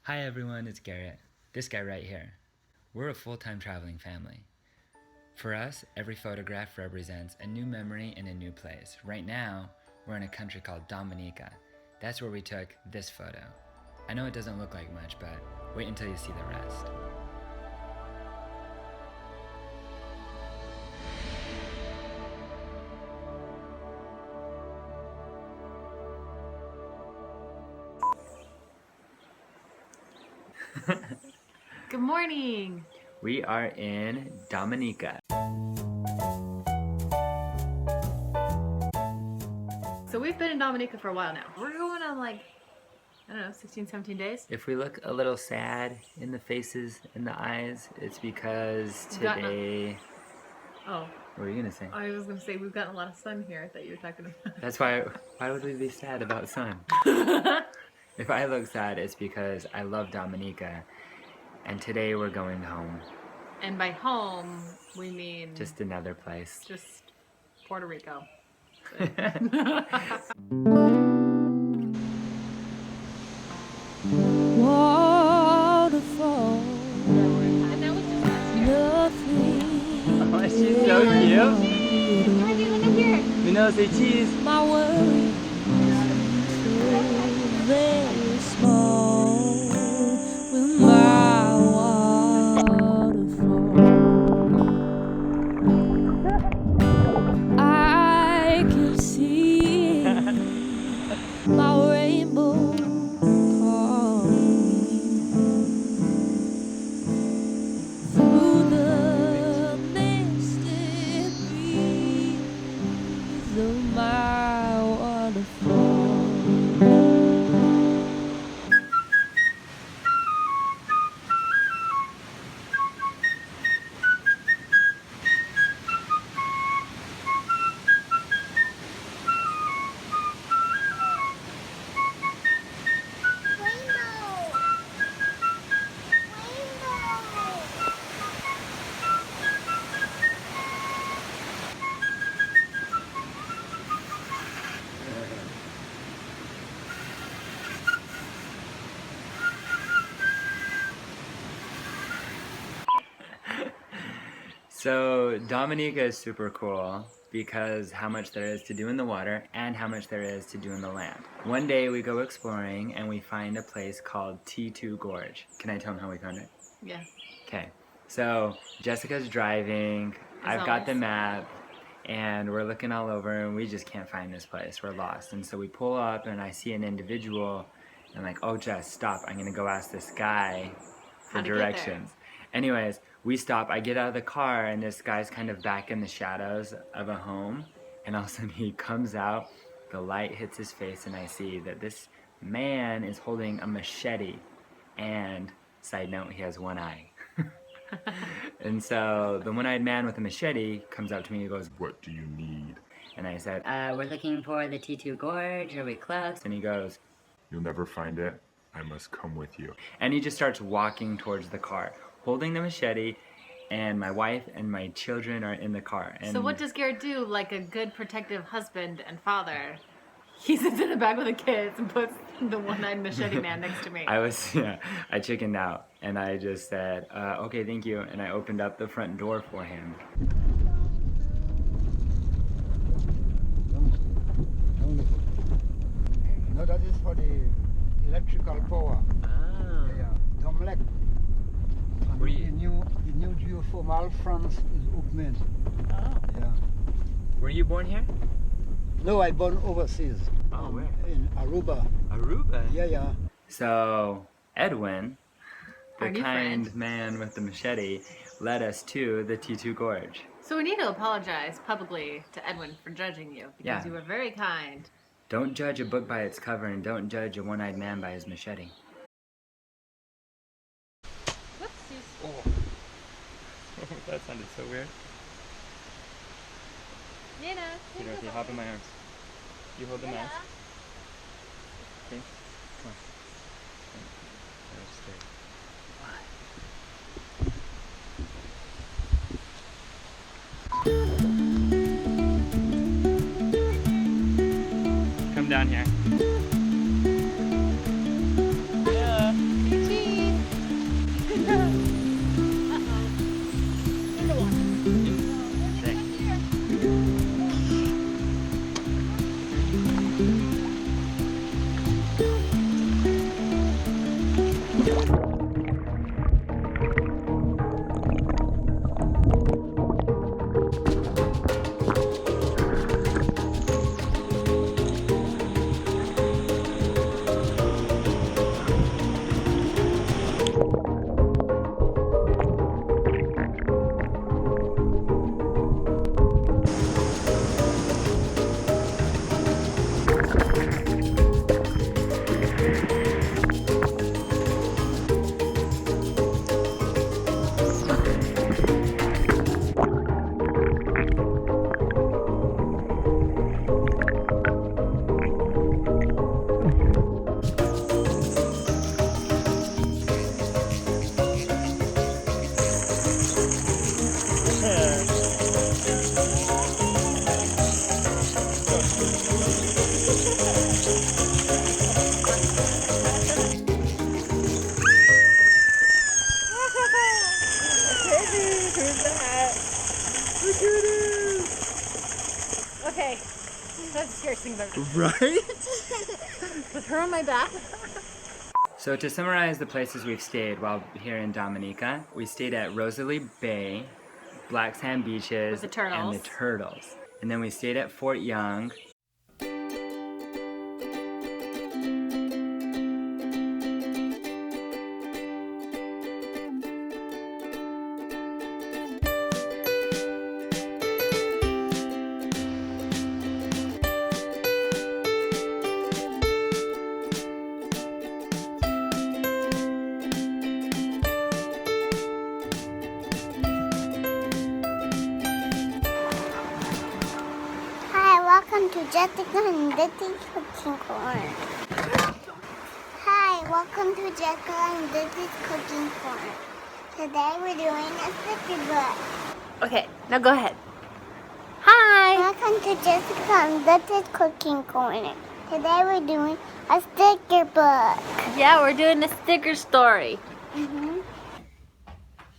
Hi everyone, it's Garrett. This guy right here. We're a full-time traveling family. For us, every photograph represents a new memory in a new place. Right now, we're in a country called Dominica. That's where we took this photo. I know it doesn't look like much, but wait until you see the rest. Good morning! We are in Dominica. So we've been in Dominica for a while now. We're going on like, I don't know, 16, 17 days? If we look a little sad in the faces and the eyes, it's because today... Oh. What were you gonna say? I was gonna say we've gotten a lot of sun here that you were talking about. That's why would we be sad about sun? If I look sad, it's because I love Dominica, and today we're going home. And by home, we mean... Just another place. Just Puerto Rico. Waterfalls. And that was just last year. Oh, she's so cute. Honey, look up here. We know, say cheese. My world so very small with my waterfall. I can see my rainbow calling through the misty breeze of my waterfall. So Dominica is super cool because how much there is to do in the water and how much there is to do in the land. One day we go exploring and we find a place called Titou Gorge. Can I tell them how we found it? Yeah. Okay, so Jessica's driving, I've got the map, and we're looking all over and we just can't find this place, we're lost. And so we pull up and I see an individual and I'm like, oh Jess, stop, I'm gonna go ask this guy for directions. Anyways, we stop, I get out of the car and this guy's kind of back in the shadows of a home, and all of a sudden he comes out, the light hits his face and I see that this man is holding a machete, and side note, he has one eye. And so the one-eyed man with a machete comes up to me and goes, "What do you need?" And I said, We're looking for the Titou Gorge. Are we close? and he goes, "You'll never find it. I must come with you." and he just starts walking towards the car, holding the machete, and my wife and my children are in the car. And So what does Garrett do like a good protective husband and father? He sits in the back with the kids and puts the one-eyed machete man next to me. I chickened out, and I just said, okay, thank you, and I opened up the front door for him. No, that is for the electrical power. Ah. Yeah, Dominica. And Were you- the new geothermal France is opening. Oh. Yeah. Were you born here? No, I born overseas. Oh, where? In Aruba. Aruba? Yeah. So, Edwin, Our the new kind friend. man with the machete, led us to the Titou Gorge. So we need to apologize publicly to Edwin for judging you because Yeah. you were very kind. Don't judge a book by its cover, and don't judge a one-eyed man by his machete. Whoopsies. Oh. That sounded so weird. Nina, Dorothy, hop in my arms. You hold the mask. Okay? Come on. There's three. Come down here. Yeah. cheese. Okay, that's the scariest thing I've ever done. Right? With her on my back. So to summarize the places we've stayed while here in Dominica, we stayed at Rosalie Bay, Black Sand Beaches, With the turtles. and the turtles. And then we stayed at Fort Young. Welcome to Jessica and Diddy's Cooking Corner. Hi, welcome to Jessica and Diddy's Cooking Corner. Today we're doing a sticker book. Okay, now go ahead. Hi! Welcome to Jessica and Diddy's Cooking Corner. Today we're doing a sticker book. Yeah, we're doing a sticker story. Mm-hmm.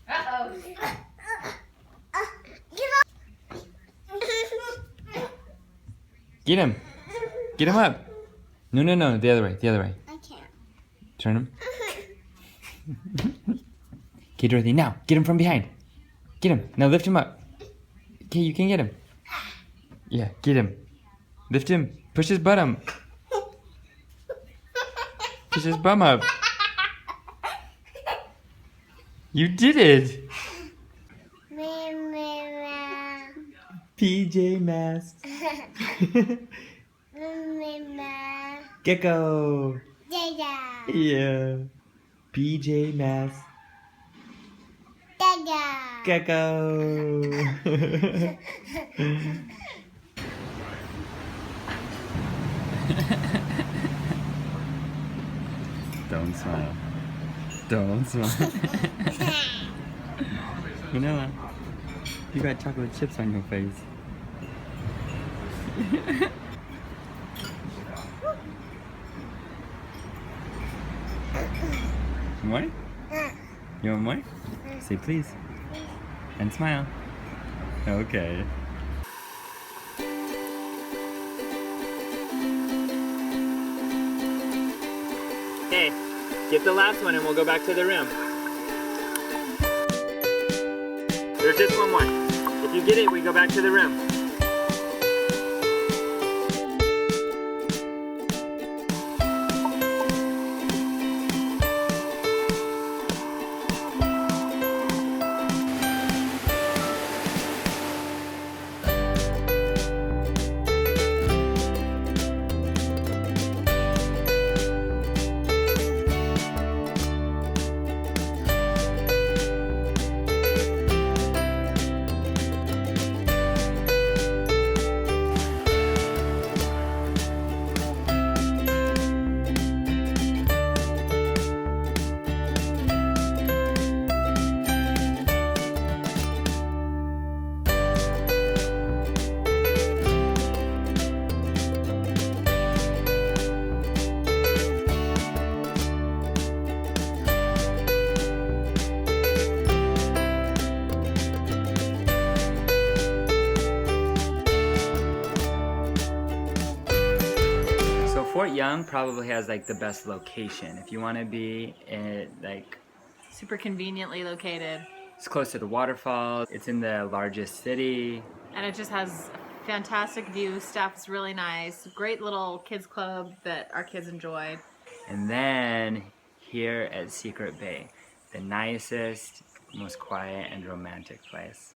Uh-oh. Get him! Get him up! No, the other way, the other way. I can't. Turn him. Okay, Dorothy, now, get him from behind. Get him, now lift him up. Okay, you can get him. Yeah, get him. Lift him, push his butt up. Push his bum up. You did it! PJ Masks. Gecko. Yeah. PJ Masks. Gecko. Don't smile. Don't smile. Vanilla, you got chocolate chips on your face. More? You want more? Say please. And smile. Okay. Hey, get the last one and we'll go back to the room. There's just one more. If you get it, we go back to the room. Fort Young probably has like the best location. If you want to be in like Super conveniently located. it's close to the waterfalls. It's in the largest city. And it just has a fantastic view. Staff is really nice. Great little kids club that our kids enjoyed. And then here at Secret Bay, the nicest, most quiet and romantic place.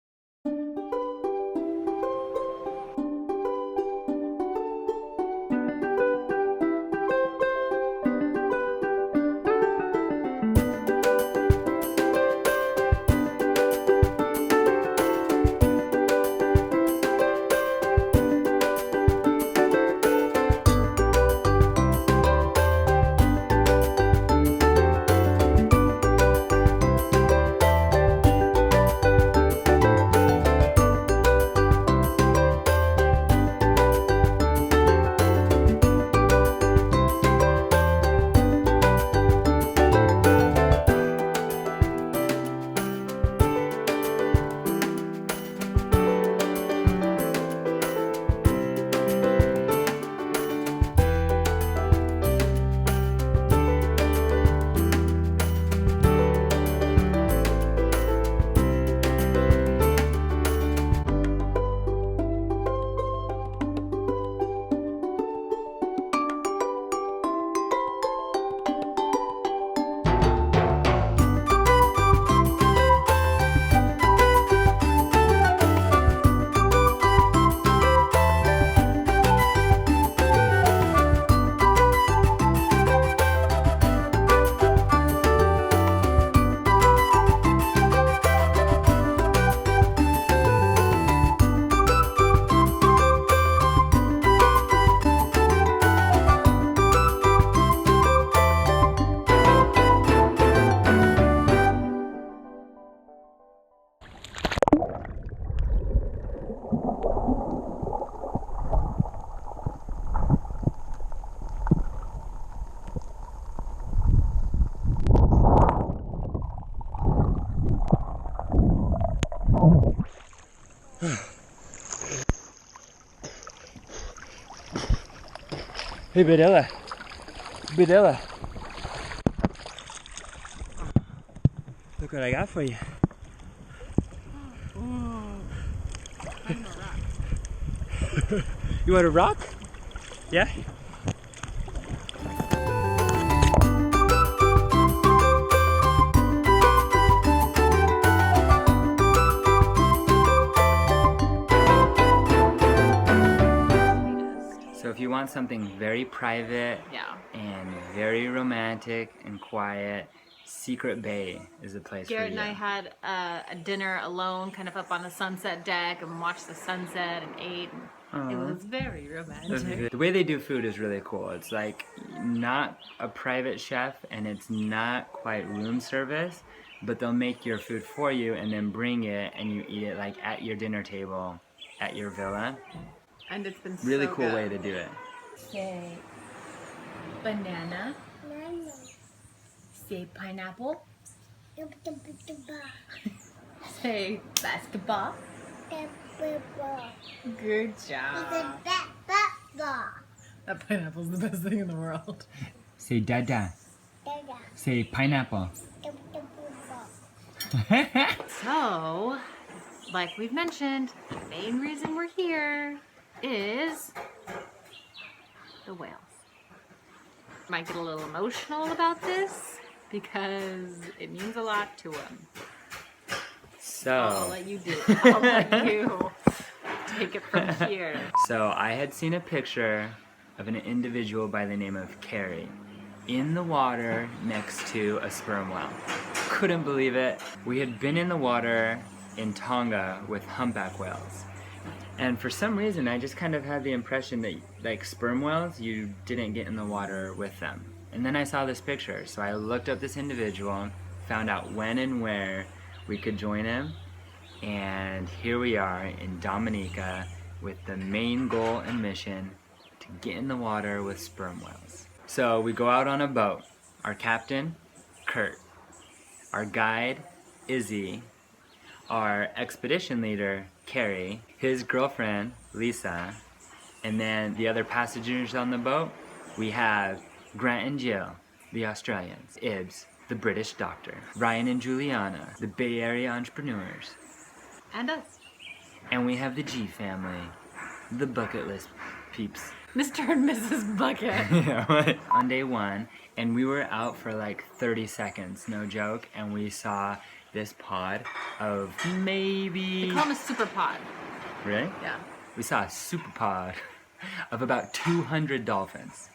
Hey, Bedella. Bedella. Look what I got for you. You want a rock? Yeah? So if you want something very private Yeah. and very romantic and quiet, Secret Bay is the place Garrett for you. and I had a dinner alone, kind of up on the sunset deck, and watched the sunset and ate. And it was very romantic. The way they do food is really cool. It's like not a private chef and it's not quite room service, but they'll make your food for you and then bring it and you eat it like at your dinner table at your villa. And it's been Really so cool good. way to do it. Say banana. Say pineapple. Say basketball. Good job. That pineapple's the best thing in the world. Say dada. Say pineapple. So, like we've mentioned, the main reason we're here is the whales. Might get a little emotional about this because it means a lot to them. I'll So, let you do it. I'll let you take it from here. so I had seen a picture of an individual by the name of Carrie in the water next to a sperm whale. Couldn't believe it. We had been in the water in Tonga with humpback whales. And for some reason, I just kind of had the impression that, like sperm whales, you didn't get in the water with them. And then I saw this picture, so I looked up this individual, found out when and where we could join him, and here we are in Dominica with the main goal and mission to get in the water with sperm whales. So we go out on a boat. Our captain, Kurt. Our guide, Izzy. Our expedition leader, Carrie, his girlfriend, Lisa, and then the other passengers on the boat, we have Grant and Jill, the Australians, Ibs, the British doctor, Ryan and Juliana, the Bay Area entrepreneurs, And us. and we have the G family, the bucket list peeps. Mr. and Mrs. Bucket. On day one, and we were out for like 30 seconds, no joke, and we saw this pod of maybe... They call them a super pod. Really? Yeah. We saw a super pod of about 200 dolphins.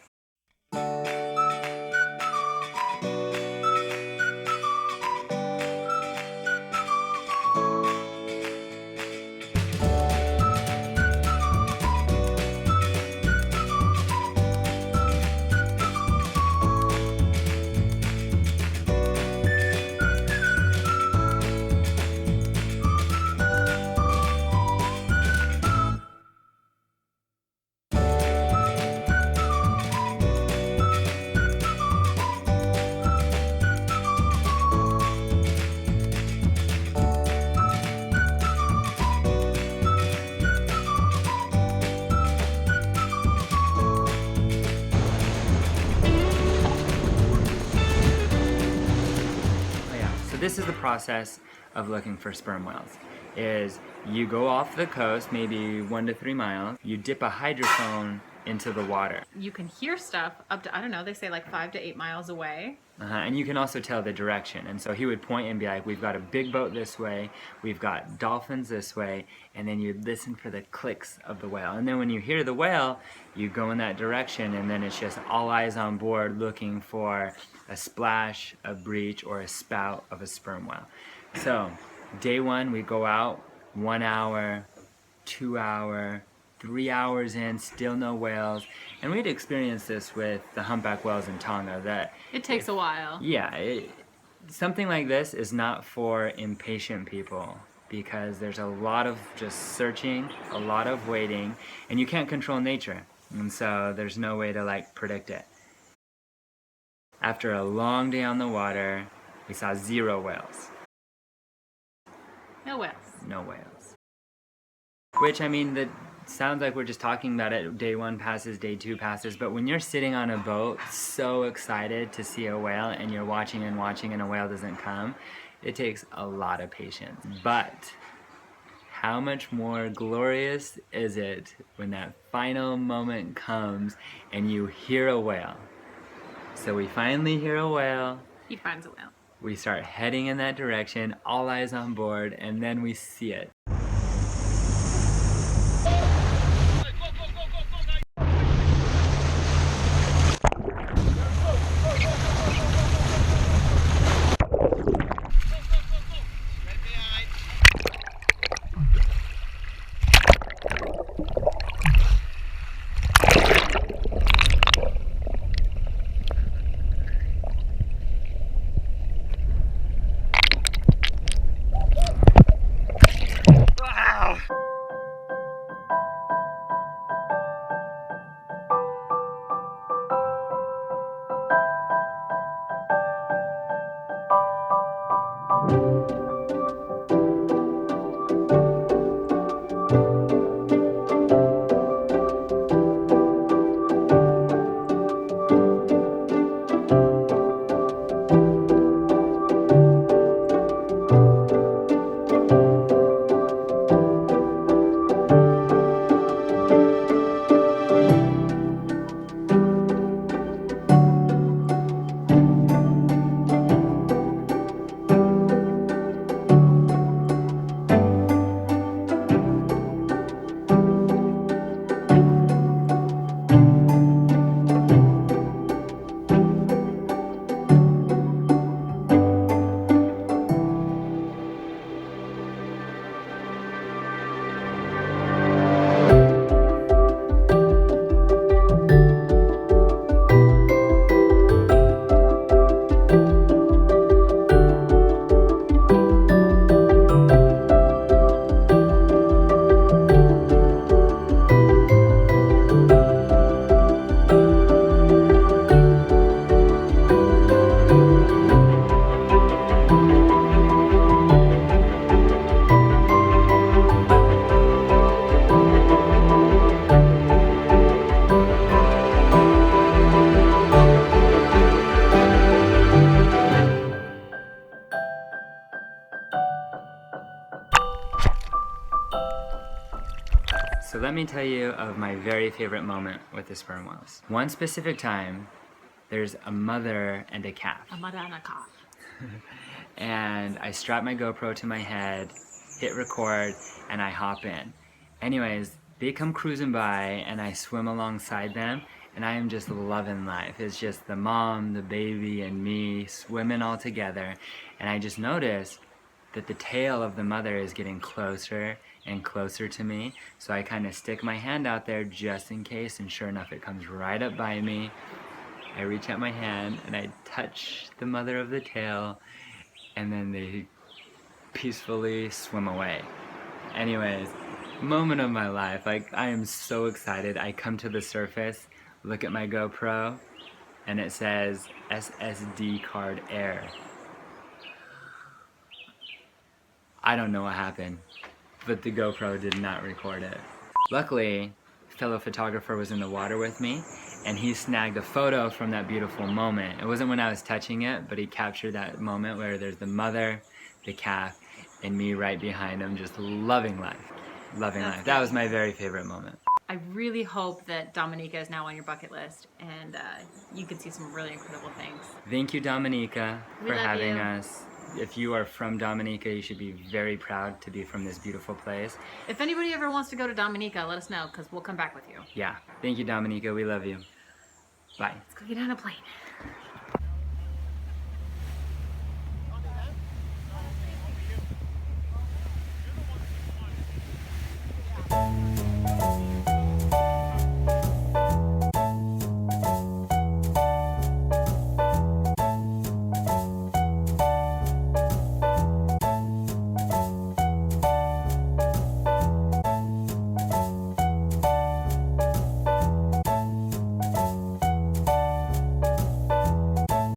So this is the process of looking for sperm whales. Is you go off the coast, maybe 1 to 3 miles, you dip a hydrophone into the water. You can hear stuff up to, I don't know, they say like 5 to 8 miles away. And you can also tell the direction. And so he would point and be like, we've got a big boat this way, we've got dolphins this way, and then you'd listen for the clicks of the whale. And then when you hear the whale, you go in that direction, and then it's just all eyes on board looking for a splash, a breach, or a spout of a sperm whale. So day one, we go out, 1 hour, 2 hour, 3 hours in, still no whales. And we'd experienced this with the humpback whales in Tonga, that It takes a while. yeah, something like this is not for impatient people, because there's a lot of just searching, a lot of waiting, and you can't control nature. And so there's no way to like predict it. After a long day on the water, we saw 0 whales. No whales. No whales. Which, I mean, that sounds like we're just talking about it. Day 1 passes, day 2 passes, but when you're sitting on a boat so excited to see a whale and you're watching and watching and a whale doesn't come, it takes a lot of patience. But how much more glorious is it when that final moment comes and you hear a whale? So we finally hear a whale. He finds a whale. We start heading in that direction, all eyes on board, and then we see it. So let me tell you of my very favorite moment with the sperm whales. One specific time, there's a mother and a calf. A mother and a calf. And I strap my GoPro to my head, hit record, and I hop in. Anyways, they come cruising by and I swim alongside them, and I am just loving life. It's just the mom, the baby, and me swimming all together. And I just noticed that the tail of the mother is getting closer and closer to me. So I kind of stick my hand out there just in case, and sure enough, it comes right up by me. I reach out my hand and I touch the mother of the tail, and then they peacefully swim away. Anyways, moment of my life. Like, I am so excited. I come to the surface, look at my GoPro, and it says SSD card error. I don't know what happened, but the GoPro did not record it. Luckily, a fellow photographer was in the water with me, and he snagged a photo from that beautiful moment. It wasn't when I was touching it, but he captured that moment where there's the mother, the calf, and me right behind him, just loving life. Loving life. That was my very favorite moment. I really hope that Dominica is now on your bucket list, and you can see some really incredible things. Thank you, Dominica, We for love having you. us. If you are from Dominica, you should be very proud to be from this beautiful place. If anybody ever wants to go to Dominica, let us know, because we'll come back with you. Yeah. Thank you, Dominica. We love you. Bye. Let's go get on a plane.